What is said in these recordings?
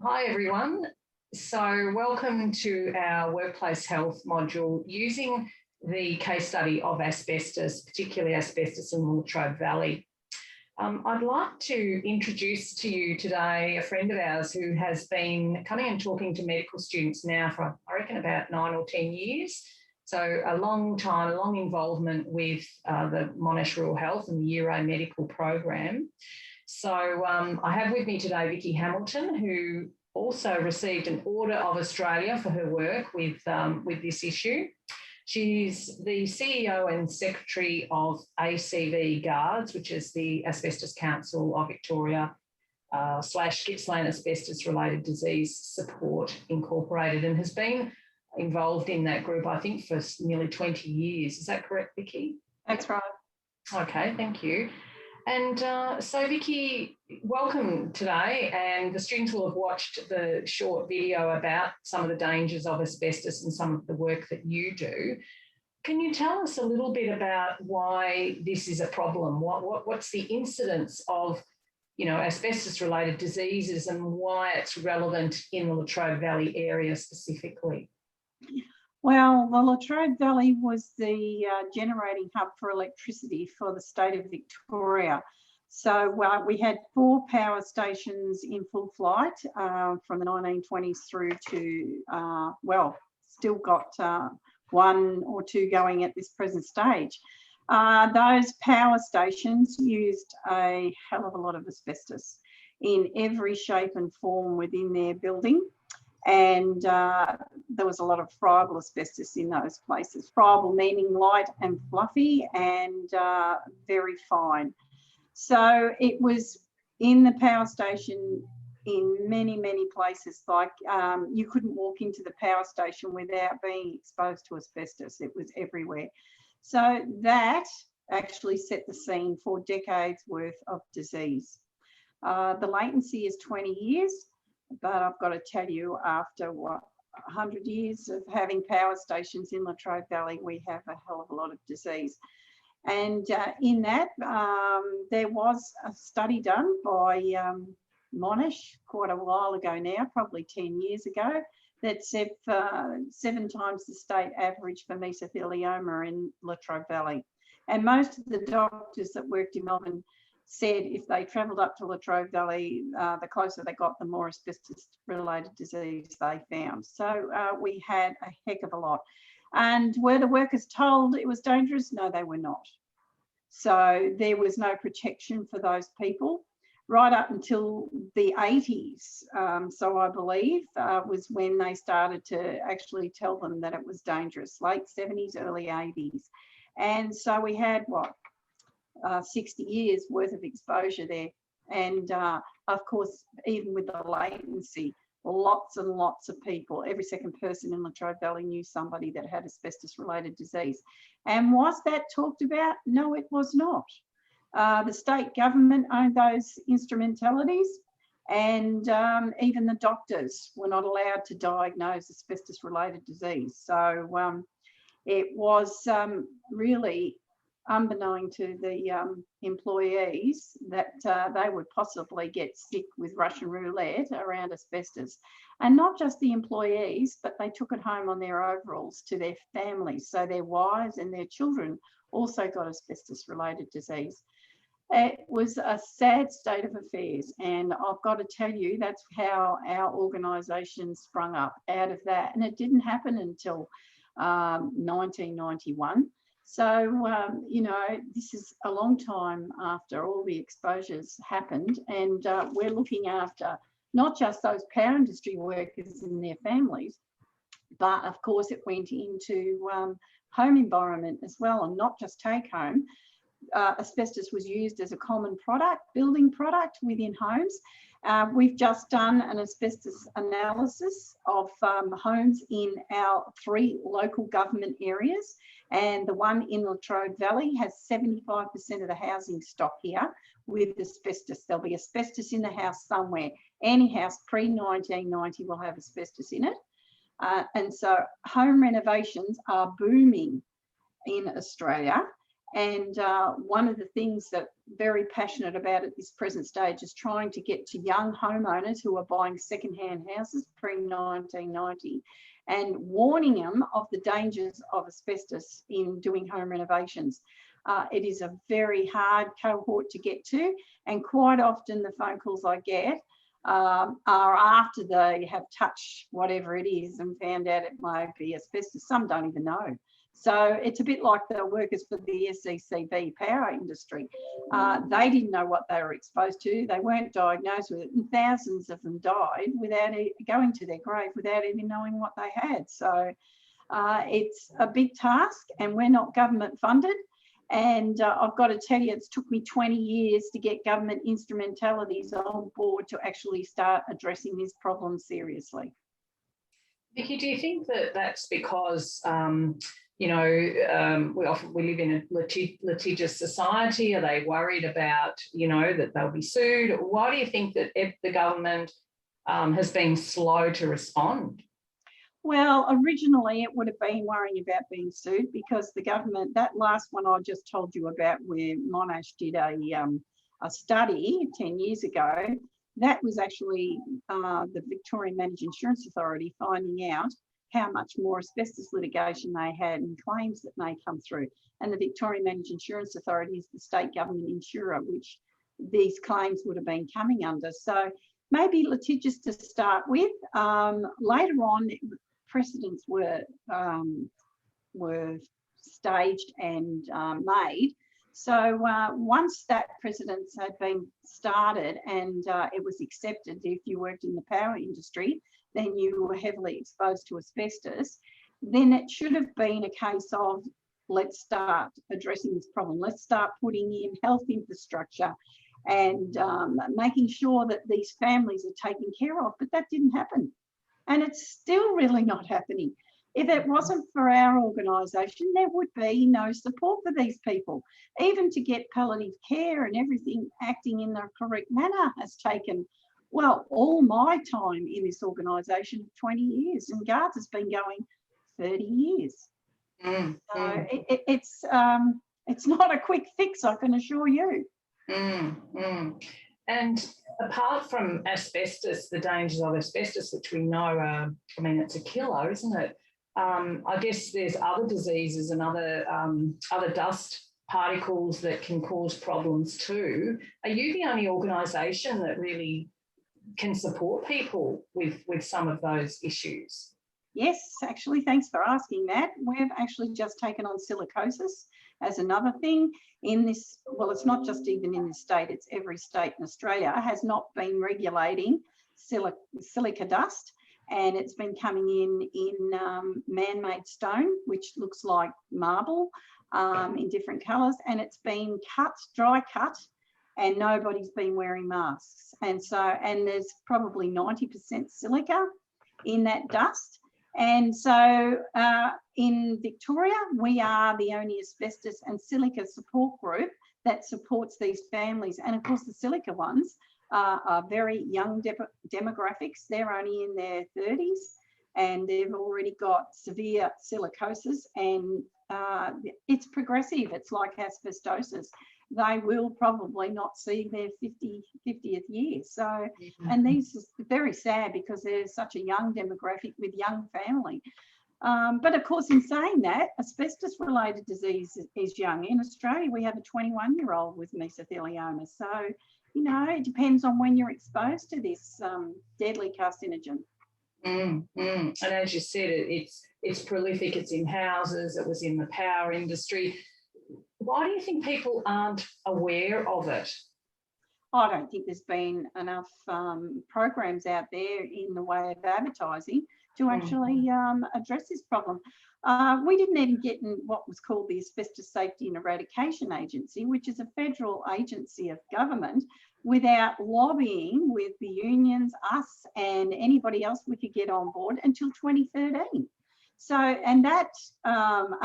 Hi everyone. So welcome to our workplace health module using the case study of asbestos, particularly asbestos in the Latrobe Valley. I'd like to introduce to you today a friend of ours who has been coming and talking to medical students now for, I reckon, about 9 or 10 years. So a long time, a long involvement with the Monash Rural Health and the Year A medical program. So I have with me today Vicki Hamilton, who also received an Order of Australia for her work with this issue. She's the CEO and Secretary of ACV Guards, which is the Asbestos Council of Victoria / Gippsland Asbestos Related Disease Support Incorporated, and has been involved in that group, I think, for nearly 20 years. Is that correct, Vicki? That's right. Okay, thank you. And so, Vicki, welcome today. And the students will have watched the short video about some of the dangers of asbestos and some of the work that you do. Can you tell us a little bit about why this is a problem? What's the incidence of, asbestos-related diseases and why it's relevant in the Latrobe Valley area specifically? Well, the Latrobe Valley was the generating hub for electricity for the state of Victoria. So we had 4 power stations in full flight from the 1920s through to, still got 1 or 2 going at this present stage. Those power stations used a hell of a lot of asbestos in every shape and form within their building. And there was a lot of friable asbestos in those places. Friable meaning light and fluffy and very fine. So it was in the power station in many, many places. Like you couldn't walk into the power station without being exposed to asbestos. It was everywhere. So that actually set the scene for decades worth of disease. The latency is 20 years. But I've got to tell you, after 100 years of having power stations in Latrobe Valley, we have a hell of a lot of disease. And in that, there was a study done by Monash quite a while ago now, probably 10 years ago, that said 7 times the state average for mesothelioma in Latrobe Valley. And most of the doctors that worked in Melbourne said if they travelled up to Latrobe Valley, the closer they got, the more asbestos-related disease they found. So we had a heck of a lot. And were the workers told it was dangerous? No, they were not. So there was no protection for those people right up until the 80s. So I believe was when they started to actually tell them that it was dangerous, late 70s, early 80s. And so we had, 60 years worth of exposure there. And of course, even with the latency, lots and lots of people, every second person in Latrobe Valley knew somebody that had asbestos-related disease. And was that talked about? No, it was not. The state government owned those instrumentalities, and even the doctors were not allowed to diagnose asbestos-related disease. So it was really unbeknown to the employees that they would possibly get sick with Russian roulette around asbestos. And not just the employees, but they took it home on their overalls to their families. So their wives and their children also got asbestos-related disease. It was a sad state of affairs. And I've got to tell you, that's how our organisation sprung up out of that. And it didn't happen until 1991. So, this is a long time after all the exposures happened, and we're looking after not just those power industry workers and their families, but of course it went into home environment as well, and not just take home. Asbestos was used as a common product, building product within homes. We've just done an asbestos analysis of homes in our 3 local government areas, and the one in Latrobe Valley has 75% of the housing stock here with asbestos. There'll be asbestos in the house somewhere. Any house pre-1990 will have asbestos in it. And so home renovations are booming in Australia. And one of the things that I'm very passionate about at this present stage is trying to get to young homeowners who are buying second-hand houses pre-1990 and warning them of the dangers of asbestos in doing home renovations. It is a very hard cohort to get to, and quite often the phone calls I get are after they have touched whatever it is and found out it might be asbestos. Some don't even know. So it's a bit like the workers for the SECV power industry. They didn't know what they were exposed to. They weren't diagnosed with it, and thousands of them died without going to their grave without even knowing what they had. So it's a big task, and we're not government funded. And I've got to tell you, it's took me 20 years to get government instrumentalities on board to actually start addressing this problem seriously. Vicki, do you think that that's because we live in a litigious society? Are they worried about, that they'll be sued? Why do you think that the government has been slow to respond? Well, originally it would have been worrying about being sued because the government, that last one I just told you about where Monash did a study 10 years ago, that was actually the Victorian Managed Insurance Authority finding out how much more asbestos litigation they had and claims that may come through. And the Victorian Managed Insurance Authority is the state government insurer, which these claims would have been coming under. So maybe litigious to start with. Later on, precedents were staged and made. So once that precedence had been started and it was accepted, if you worked in the power industry, then you were heavily exposed to asbestos, then it should have been a case of, let's start addressing this problem. Let's start putting in health infrastructure and making sure that these families are taken care of. But that didn't happen. And it's still really not happening. If it wasn't for our organisation, there would be no support for these people. Even to get palliative care and everything acting in the correct manner has taken, well, all my time in this organisation of 20 years, and GARDS has been going 30 years. So it's not a quick fix, I can assure you. And apart from asbestos, the dangers of asbestos, which we know, it's a killer, isn't it? I guess there's other diseases and other dust particles that can cause problems too. Are you the only organisation that really can support people with some of those issues? Yes, actually, thanks for asking that. We've actually just taken on silicosis as another thing in this. Well, it's not just even in this state, it's every state in Australia has not been regulating silica dust, and it's been coming in man-made stone, which looks like marble in different colours, and it's been cut, dry cut, and nobody's been wearing masks. And there's probably 90% silica in that dust. And so in Victoria, we are the only asbestos and silica support group that supports these families. And of course, the silica ones are very young demographics. They're only in their 30s and they've already got severe silicosis, and it's progressive. It's like asbestosis. They will probably not see their 50th year. So, and these is very sad because there's such a young demographic with young family. But of course, in saying that, asbestos-related disease is young. In Australia, we have a 21-year-old with mesothelioma. So, it depends on when you're exposed to this deadly carcinogen. And as you said, it's prolific. It's in houses. It was in the power industry. Why do you think people aren't aware of it? I don't think there's been enough programs out there in the way of advertising to actually address this problem. We didn't even get in what was called the Asbestos Safety and Eradication Agency, which is a federal agency of government, without lobbying with the unions, us and anybody else we could get on board until 2013. So, and that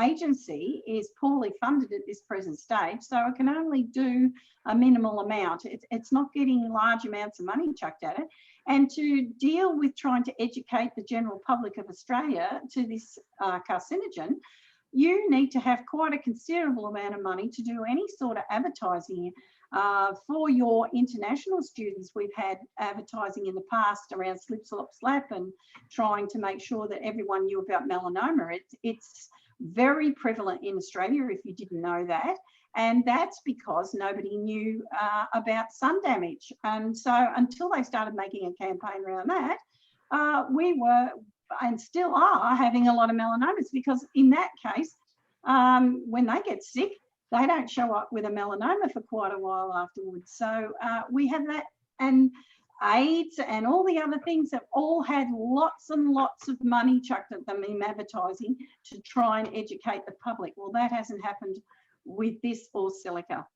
agency is poorly funded at this present stage, so it can only do a minimal amount. It's not getting large amounts of money chucked at it. And to deal with trying to educate the general public of Australia to this carcinogen, you need to have quite a considerable amount of money to do any sort of advertising. For your international students, we've had advertising in the past around Slip Slop Slap and trying to make sure that everyone knew about melanoma. It's very prevalent in Australia, if you didn't know that. And that's because nobody knew about sun damage. And so until they started making a campaign around that, we were and still are having a lot of melanomas, because in that case, when they get sick, they don't show up with a melanoma for quite a while afterwards. So we have that, and AIDS and all the other things have all had lots and lots of money chucked at them in advertising to try and educate the public. Well, that hasn't happened with this or silica.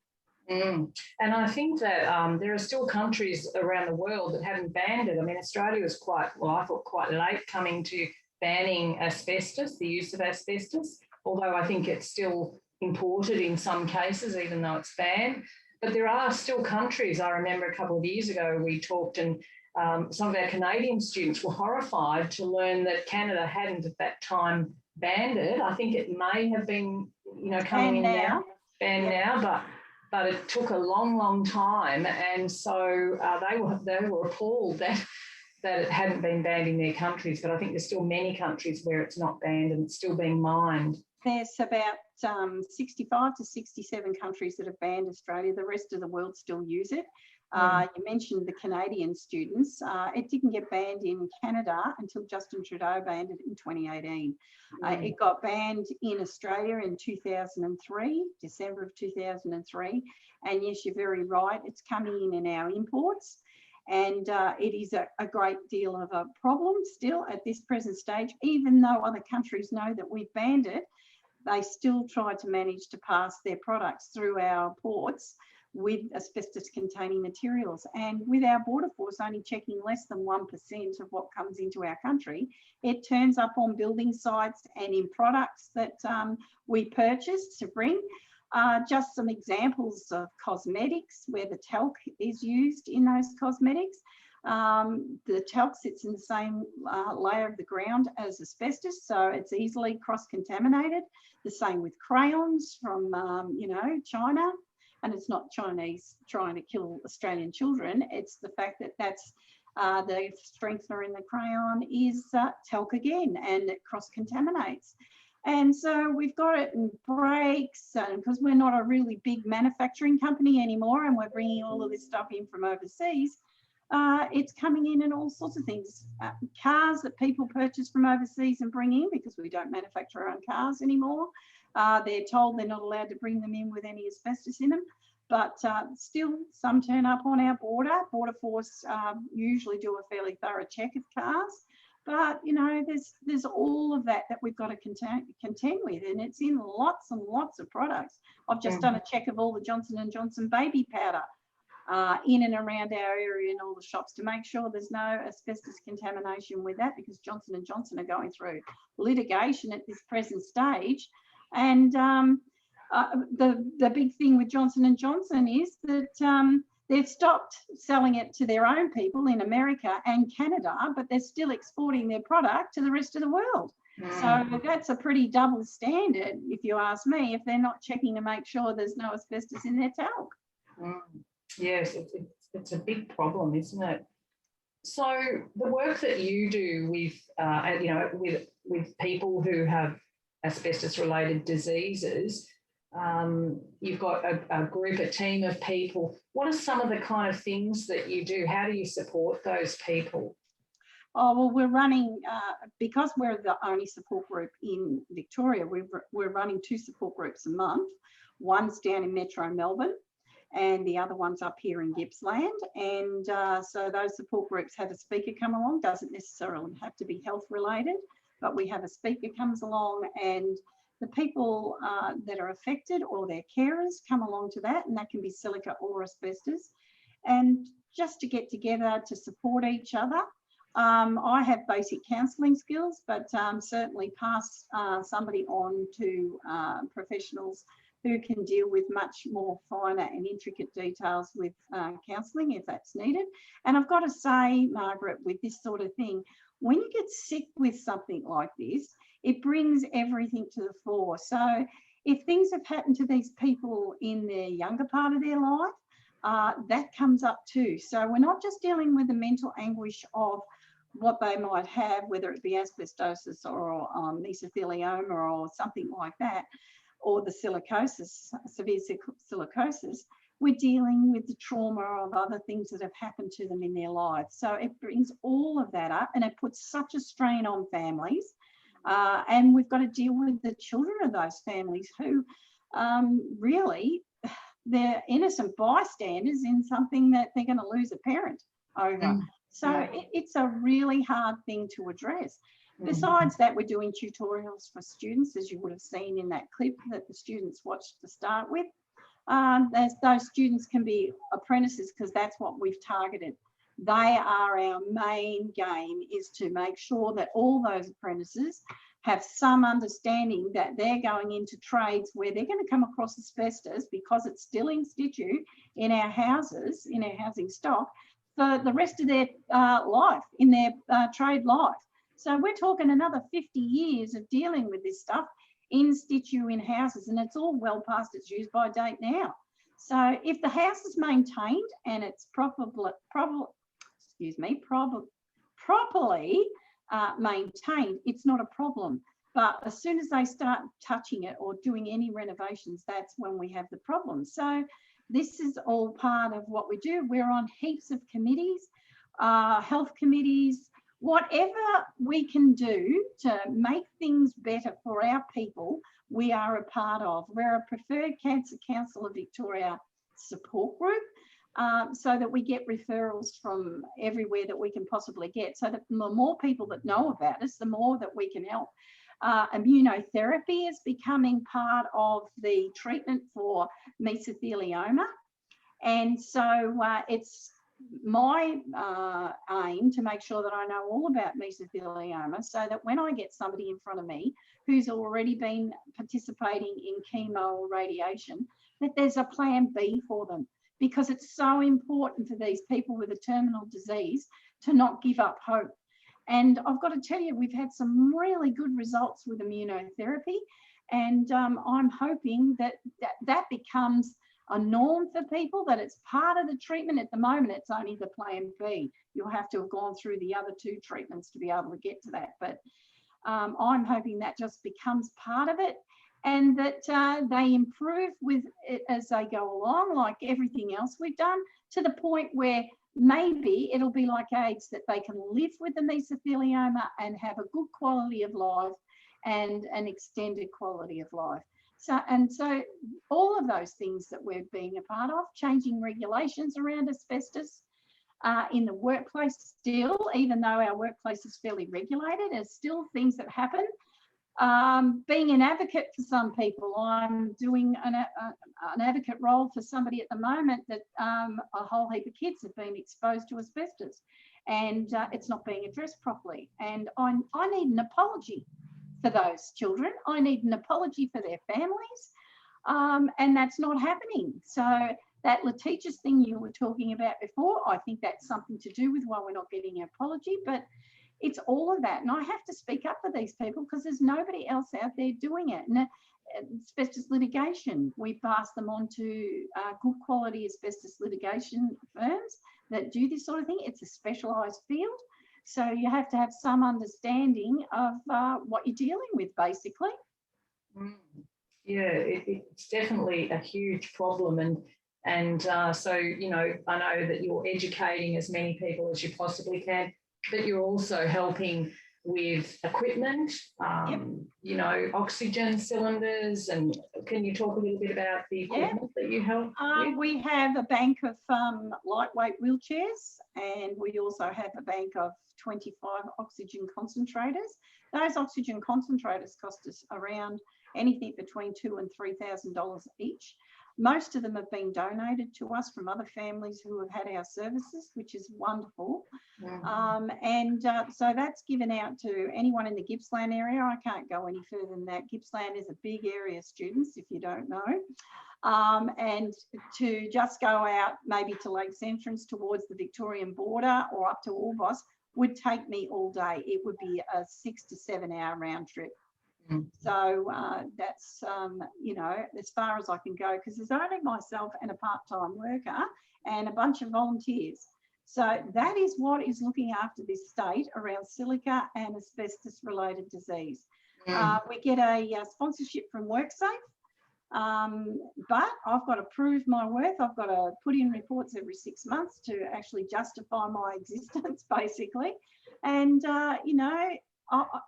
And I think that there are still countries around the world that haven't banned it. I mean, Australia was quite late coming to banning asbestos, the use of asbestos, although I think it's still imported in some cases, even though it's banned. But there are still countries. I remember a couple of years ago we talked, and some of our Canadian students were horrified to learn that Canada hadn't at that time banned it. I think it may have been, coming in now, banned now, but it took a long, long time, and so they were appalled that it hadn't been banned in their countries. But I think there's still many countries where it's not banned and it's still being mined. There's about 65 to 67 countries that have banned Australia. The rest of the world still use it. You mentioned the Canadian students. It didn't get banned in Canada until Justin Trudeau banned it in 2018. It got banned in Australia in 2003, December of 2003. And yes, you're very right. It's coming in our imports. And it is a great deal of a problem still at this present stage. Even though other countries know that we've banned it, they still try to manage to pass their products through our ports with asbestos-containing materials. And with our border force only checking less than 1% of what comes into our country, it turns up on building sites and in products that we purchase to bring. Just some examples of cosmetics where the talc is used in those cosmetics. The talc sits in the same layer of the ground as asbestos, so it's easily cross-contaminated. The same with crayons from, China. And it's not Chinese trying to kill Australian children. It's the fact that that's the strengthener in the crayon is talc again, and it cross-contaminates. And so we've got it in brakes, because we're not a really big manufacturing company anymore, and we're bringing all of this stuff in from overseas. It's coming in all sorts of things. Cars that people purchase from overseas and bring in, because we don't manufacture our own cars anymore. They're told they're not allowed to bring them in with any asbestos in them, but still some turn up on our border. Border Force usually do a fairly thorough check of cars, but there's all of that we've got to contend with, and it's in lots and lots of products. I've just done a check of all the Johnson & Johnson baby powder in and around our area in all the shops to make sure there's no asbestos contamination with that, because Johnson & Johnson are going through litigation at this present stage. And the big thing with Johnson & Johnson is that they've stopped selling it to their own people in America and Canada, but they're still exporting their product to the rest of the world. So that's a pretty double standard, if you ask me, if they're not checking to make sure there's no asbestos in their talc. Yes, it's a big problem, isn't it? So the work that you do with, with people who have asbestos-related diseases, you've got a team of people. What are some of the kind of things that you do? How do you support those people? Oh, well, we're running, because we're the only support group in Victoria, we're running 2 support groups a month. One's down in Metro Melbourne, and the other one's up here in Gippsland. And so those support groups have a speaker come along. Doesn't necessarily have to be health related, but we have a speaker comes along, and the people that are affected or their carers come along to that, and that can be silica or asbestos. And just to get together to support each other. I have basic counselling skills, but certainly pass somebody on to professionals who can deal with much more finer and intricate details with counselling if that's needed. And I've got to say, Margaret, with this sort of thing, when you get sick with something like this, it brings everything to the fore. So if things have happened to these people in their younger part of their life, that comes up too. So we're not just dealing with the mental anguish of what they might have, whether it be asbestosis or mesothelioma or something like that, or the silicosis, severe silicosis. We're dealing with the trauma of other things that have happened to them in their lives. So it brings all of that up, and it puts such a strain on families. And we've got to deal with the children of those families who really, they're innocent bystanders in something that they're going to lose a parent over. So it's a really hard thing to address. Besides that, we're doing tutorials for students, as you would have seen in that clip that the students watched to start with. Those students can be apprentices because that's what we've targeted. They are our main game, is to make sure that all those apprentices have some understanding that they're going into trades where they're going to come across asbestos, because it's still in situ in our houses, in our housing stock, for the rest of their life, in their trade life. So we're talking another 50 years of dealing with this stuff in situ in houses, and it's all well past its use by date now. So if the house is maintained and it's properly maintained, it's not a problem. But as soon as they start touching it or doing any renovations, that's when we have the problem. So this is all part of what we do. We're on heaps of committees, health committees, whatever we can do to make things better for our people, we are a part of. We're a preferred Cancer Council of Victoria support group, so that we get referrals from everywhere that we can possibly get. So that the more people that know about us, the more that we can help. Immunotherapy is becoming part of the treatment for mesothelioma. And so it's my aim to make sure that I know all about mesothelioma, so that when I get somebody in front of me who's already been participating in chemo or radiation, that there's a plan B for them, because it's so important for these people with a terminal disease to not give up hope. And I've got to tell you, we've had some really good results with immunotherapy, and I'm hoping that that becomes a norm for people, that it's part of the treatment. At the moment, it's only the plan B. You'll have to have gone through the other two treatments to be able to get to that. But I'm hoping that just becomes part of it, and that they improve with it as they go along, like everything else we've done, to the point where maybe it'll be like AIDS, that they can live with the mesothelioma and have a good quality of life and an extended quality of life. So all of those things that we're being a part of, changing regulations around asbestos in the workplace still, even though our workplace is fairly regulated, there's still things that happen. Being an advocate for some people, I'm doing an advocate role for somebody at the moment that a whole heap of kids have been exposed to asbestos, and it's not being addressed properly. And I need an apology for those children. I need an apology for their families, and that's not happening. So that litigious thing you were talking about before, I think that's something to do with why we're not getting an apology. But it's all of that. And I have to speak up for these people because there's nobody else out there doing it. And asbestos litigation, we pass them on to good quality asbestos litigation firms that do this sort of thing. It's a specialised field. So you have to have some understanding of what you're dealing with, basically. Yeah, it's definitely a huge problem. And so, you know, I know that you're educating as many people as you possibly can, but you're also helping with equipment, you know, oxygen cylinders. And can you talk a little bit about the equipment that you help with? We have a bank of lightweight wheelchairs, and we also have a bank of 25 oxygen concentrators. Those oxygen concentrators cost us around anything between $2,000 and $3,000 each. Most of them have been donated to us from other families who have had our services, which is wonderful. So that's given out to anyone in the Gippsland area. I can't go any further than that. Gippsland is a big area of students, if you don't know. And to just go out maybe to Lakes Entrance towards the Victorian border or up to Orbost would take me all day. It would be a 6 to 7 hour round trip. So that's, you know, as far as I can go, because there's only myself and a part-time worker and a bunch of volunteers. So that is what is looking after this state around silica and asbestos-related disease. We get a sponsorship from WorkSafe, but I've got to prove my worth. I've got to put in reports every 6 months to actually justify my existence, basically. And, you know,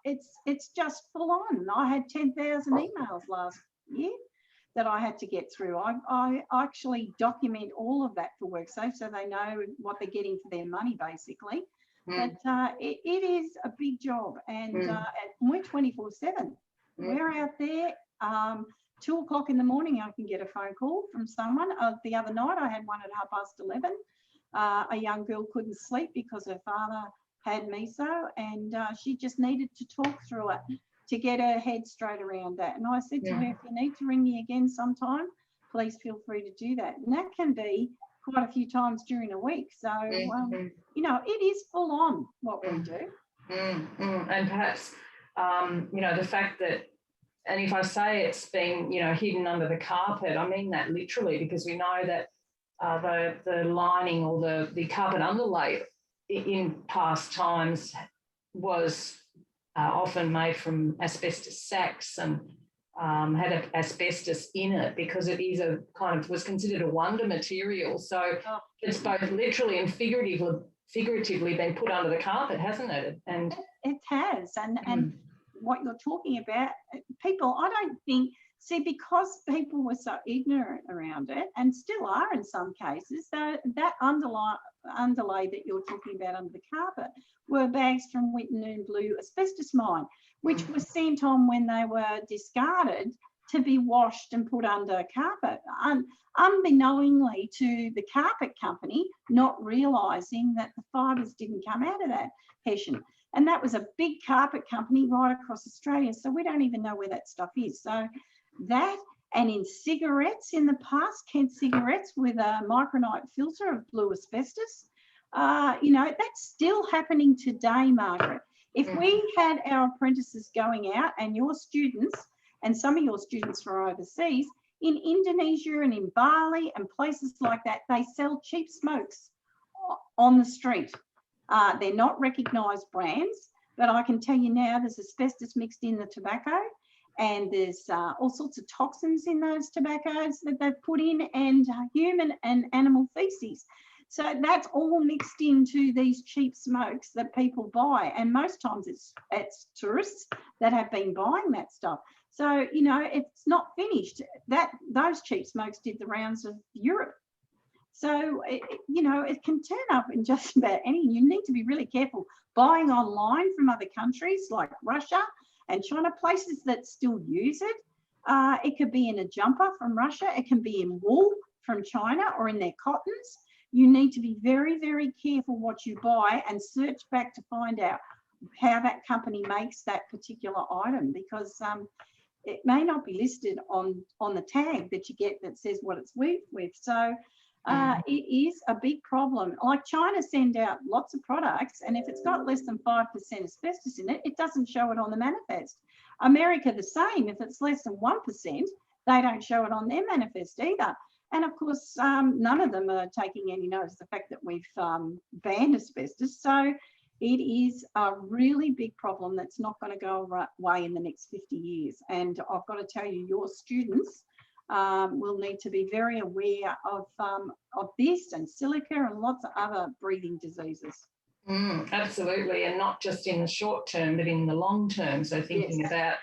it's just full on. I had 10,000 emails last year that I had to get through. I actually document all of that for WorkSafe so they know what they're getting for their money, basically. But it is a big job, and we're 24/7. We're out there. 2 o'clock in the morning, I can get a phone call from someone. The other night, I had one at 11:30. A young girl couldn't sleep because her father had meso, and she just needed to talk through it to get her head straight around that. And I said to her, if you need to ring me again sometime, please feel free to do that. And that can be quite a few times during a week. So, you know, it is full on what we do. And perhaps, you know, the fact that, and if I say it's been, you know, hidden under the carpet, I mean that literally, because we know that the lining or the carpet underlay in past times was often made from asbestos sacks and had asbestos in it, because it is a kind of, was considered a wonder material. So it's both literally and figuratively been put under the carpet, hasn't it? And it has. And what you're talking about, people, I don't think, see, because people were so ignorant around it, and still are in some cases, that underlay that you're talking about under the carpet were bags from Wittenoom Blue asbestos mine, which was sent on when they were discarded to be washed and put under carpet, unbeknowingly to the carpet company, not realising that the fibres didn't come out of that hessian. And that was a big carpet company right across Australia. So we don't even know where that stuff is. So that, and in cigarettes in the past, Kent cigarettes with a micronite filter of blue asbestos, you know, that's still happening today, Margaret. If we had our apprentices going out, and your students, and some of your students were overseas, in Indonesia and in Bali and places like that, they sell cheap smokes on the street. They're not recognised brands, but I can tell you now there's asbestos mixed in the tobacco, and there's all sorts of toxins in those tobaccos that they've put in, and human and animal feces. So that's all mixed into these cheap smokes that people buy, and most times it's tourists that have been buying that stuff. So, you know, it's not finished. Those cheap smokes did the rounds of Europe. So, you know, it can turn up in just about any. You need to be really careful buying online from other countries like Russia and China, places that still use it. It could be in a jumper from Russia. It can be in wool from China or in their cottons. You need to be very, very careful what you buy and search back to find out how that company makes that particular item, because it may not be listed on the tag that you get that says what it's with. So it is a big problem. Like China send out lots of products, and if it's got less than 5% asbestos in it, it doesn't show it on the manifest. America the same. If it's less than 1%, they don't show it on their manifest either. And of course, none of them are taking any notice of the fact that we've banned asbestos. So it is a really big problem that's not going to go away in the next 50 years. And I've got to tell you, your students will need to be very aware of this and silica and lots of other breathing diseases. Absolutely, and not just in the short term, but in the long term. So thinking about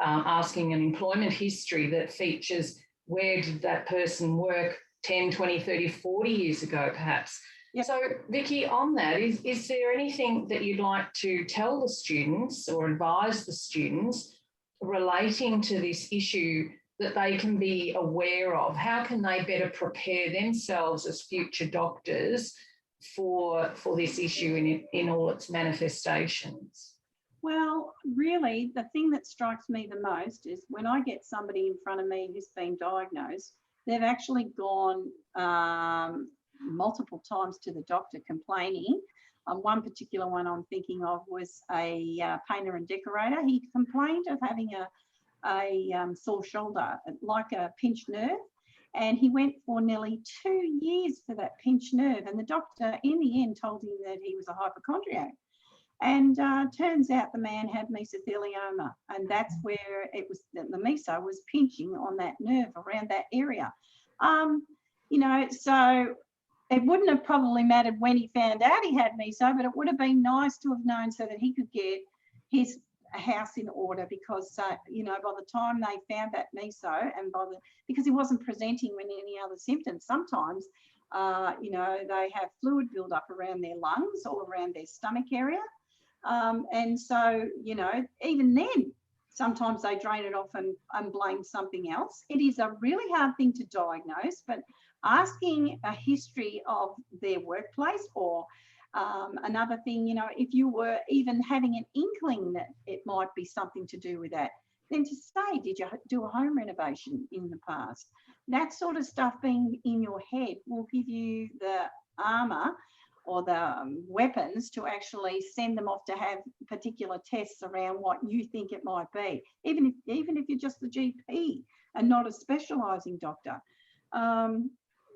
asking an employment history that features where did that person work 10, 20, 30, 40 years ago, perhaps. Yep. So, Vicki, on that, is there anything that you'd like to tell the students or advise the students relating to this issue that they can be aware of? How can they better prepare themselves as future doctors for this issue in all its manifestations? Well, really, the thing that strikes me the most is when I get somebody in front of me who's been diagnosed, they've actually gone multiple times to the doctor complaining. One particular one I'm thinking of was a painter and decorator. He complained of having a sore shoulder, like a pinched nerve, and he went for nearly 2 years for that pinched nerve. And the doctor, in the end, told him that he was a hypochondriac. And turns out the man had mesothelioma, and that's where it was, the meso was pinching on that nerve around that area. You know, so it wouldn't have probably mattered when he found out he had meso, but it would have been nice to have known so that he could get his house in order, because you know, by the time they found that meso, and because he wasn't presenting with any other symptoms, sometimes you know, they have fluid build up around their lungs or around their stomach area. And so, you know, even then, sometimes they drain it off and blame something else. It is a really hard thing to diagnose, but asking a history of their workplace, or another thing, you know, if you were even having an inkling that it might be something to do with that, then to say, did you do a home renovation in the past? That sort of stuff being in your head will give you the armour or the weapons to actually send them off to have particular tests around what you think it might be, even if you're just the GP and not a specialising doctor.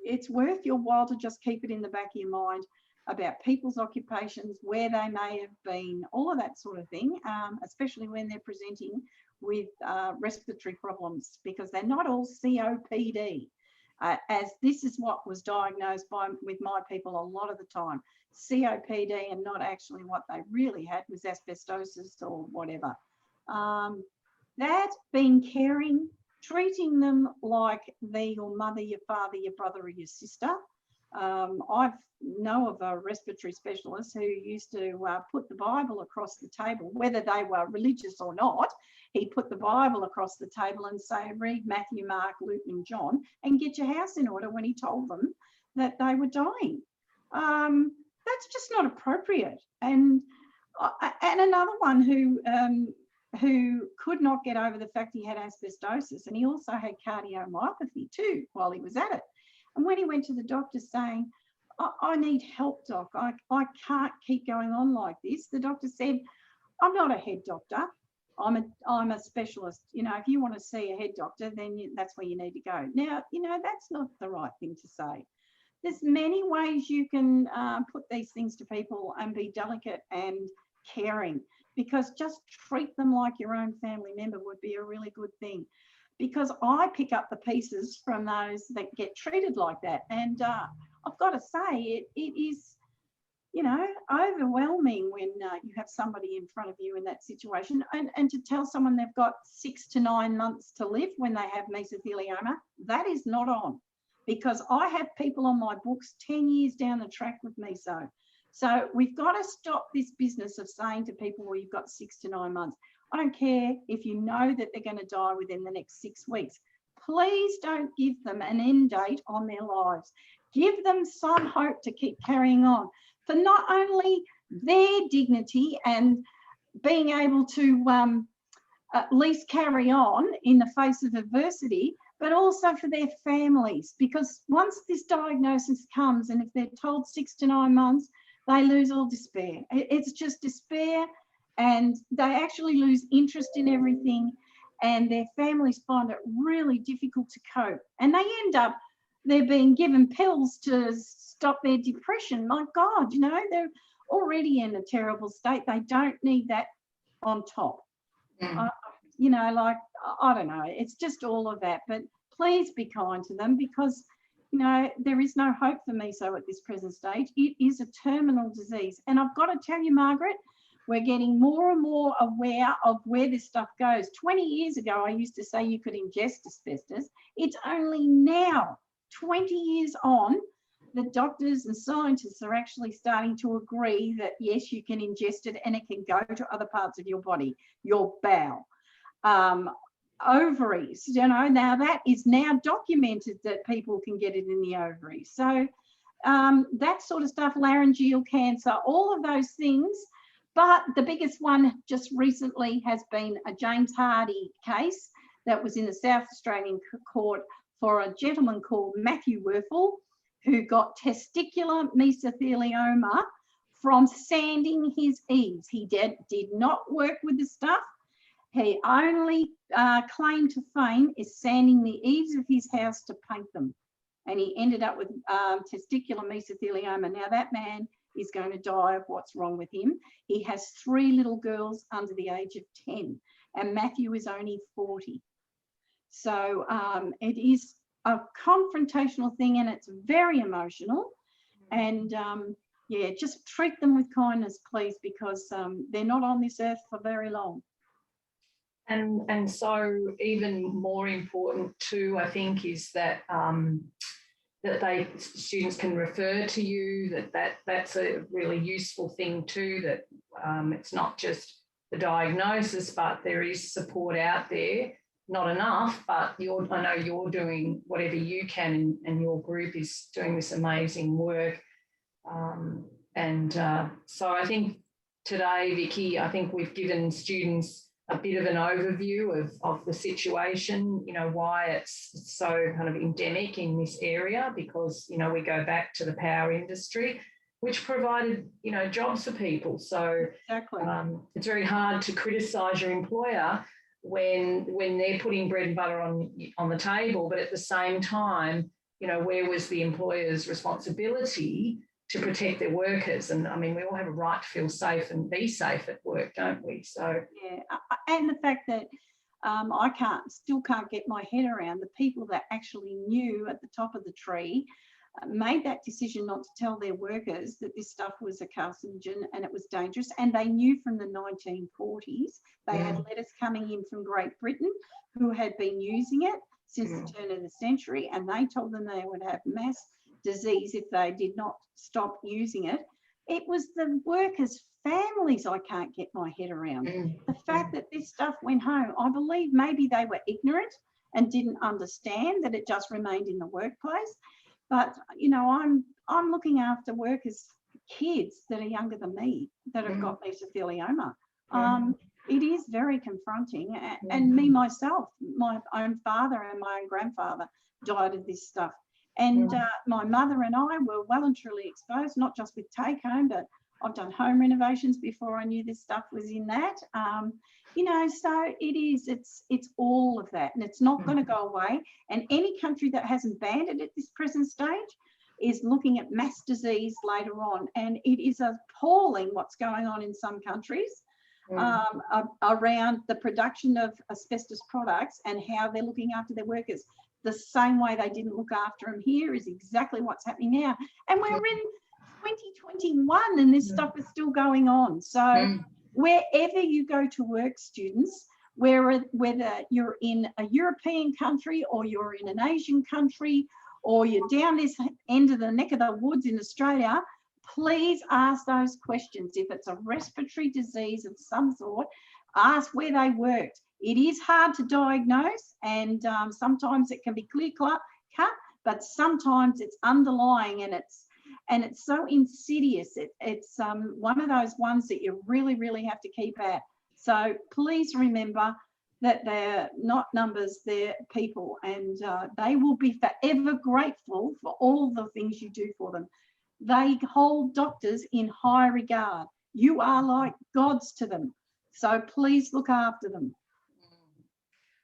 It's worth your while to just keep it in the back of your mind about people's occupations, where they may have been, all of that sort of thing, especially when they're presenting with respiratory problems, because they're not all COPD. As this is what was diagnosed with my people a lot of the time, COPD, and not actually what they really had was asbestosis or whatever. That, being caring, treating them like they're your mother, your father, your brother, or your sister. I know of a respiratory specialist who used to put the Bible across the table, whether they were religious or not. He'd put the Bible across the table and say, read Matthew, Mark, Luke, and John, and get your house in order when he told them that they were dying. That's just not appropriate. And another one who could not get over the fact he had asbestosis, and he also had cardiomyopathy too while he was at it. And when he went to the doctor saying, I need help, doc, I can't keep going on like this, the doctor said, I'm not a head doctor. I'm a specialist. You know, if you want to see a head doctor, then that's where you need to go. Now, you know, that's not the right thing to say. There's many ways you can put these things to people and be delicate and caring, because just treat them like your own family member would be a really good thing. Because I pick up the pieces from those that get treated like that. And I've got to say, it is, you know, overwhelming when you have somebody in front of you in that situation. And to tell someone they've got 6 to 9 months to live when they have mesothelioma, that is not on. Because I have people on my books 10 years down the track with meso. So we've got to stop this business of saying to people, well, you've got 6 to 9 months. I don't care if you know that they're going to die within the next 6 weeks. Please don't give them an end date on their lives. Give them some hope to keep carrying on, for not only their dignity and being able to at least carry on in the face of adversity, but also for their families. Because once this diagnosis comes, and if they're told 6 to 9 months, they lose all despair. It's just despair. And they actually lose interest in everything, and their families find it really difficult to cope. And they end up, they're being given pills to stop their depression. My God, you know, they're already in a terrible state. They don't need that on top. You know, like, I don't know, it's just all of that. But please be kind to them, because, you know, there is no hope for meso at this present stage. It is a terminal disease. And I've got to tell you, Margaret, we're getting more and more aware of where this stuff goes. 20 years ago, I used to say you could ingest asbestos. It's only now, 20 years on, that doctors and scientists are actually starting to agree that, yes, you can ingest it and it can go to other parts of your body, your bowel, ovaries. You know, now that is now documented that people can get it in the ovaries. So that sort of stuff, laryngeal cancer, all of those things. But the biggest one just recently has been a James Hardy case that was in the South Australian court for a gentleman called Matthew Werfel, who got testicular mesothelioma from sanding his eaves. He did not work with the stuff. He only claim to fame is sanding the eaves of his house to paint them. And he ended up with testicular mesothelioma. Now that man is going to die of what's wrong with him. He has 3 little girls under the age of 10, and Matthew is only 40. So it is a confrontational thing, and it's very emotional. And yeah, just treat them with kindness, please, because they're not on this earth for very long. And so even more important too, I think, is that that students can refer to you, that's a really useful thing too, that it's not just the diagnosis, but there is support out there. Not enough, but I know you're doing whatever you can, and your group is doing this amazing work. So I think today, Vicki, I think we've given students a bit of an overview of the situation, you know, why it's so kind of endemic in this area, because, you know, we go back to the power industry, which provided, you know, jobs for people. So exactly. It's very hard to criticise your employer when they're putting bread and butter on the table, but at the same time, you know, where was the employer's responsibility to protect their workers? And I mean, we all have a right to feel safe and be safe at work, don't we? So yeah, and the fact that I still can't get my head around the people that actually knew at the top of the tree, made that decision not to tell their workers that this stuff was a carcinogen and it was dangerous. And they knew from the 1940s. They had letters coming in from Great Britain who had been using it since the turn of the century, and they told them they would have mass disease if they did not stop using it. It was the workers' families I can't get my head around. The fact that this stuff went home, I believe maybe they were ignorant and didn't understand that it just remained in the workplace. But, you know, I'm looking after workers' kids that are younger than me that have got mesothelioma. It is very confronting. And me, myself, my own father and my own grandfather died of this stuff. And my mother and I were well and truly exposed, not just with take home, but I've done home renovations before I knew this stuff was in that. You know, so it's all of that, and it's not going to go away. And any country that hasn't banned it at this present stage is looking at mass disease later on. And it is appalling what's going on in some countries around the production of asbestos products and how they're looking after their workers. The same way they didn't look after them here is exactly what's happening now. And we're in 2021 and this stuff is still going on. So wherever you go to work, students, whether you're in a European country or you're in an Asian country or you're down this end of the neck of the woods in Australia, please ask those questions. If it's a respiratory disease of some sort, ask where they worked. It is hard to diagnose, and sometimes it can be clear cut, but sometimes it's underlying, and it's so insidious. It's one of those ones that you really, really have to keep at. So please remember that they're not numbers, they're people, and they will be forever grateful for all the things you do for them. They hold doctors in high regard. You are like gods to them. So please look after them.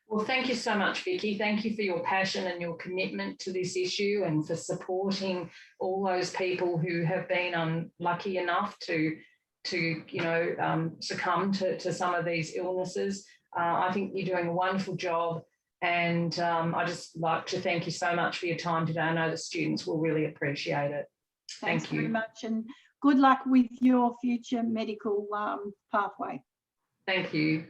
Well, thank you so much, Vicki. Thank you for your passion and your commitment to this issue, and for supporting all those people who have been unlucky enough to succumb to some of these illnesses. I think you're doing a wonderful job, and I just like to thank you so much for your time today. I know the students will really appreciate it. Thanks very much, and good luck with your future medical pathway. Thank you.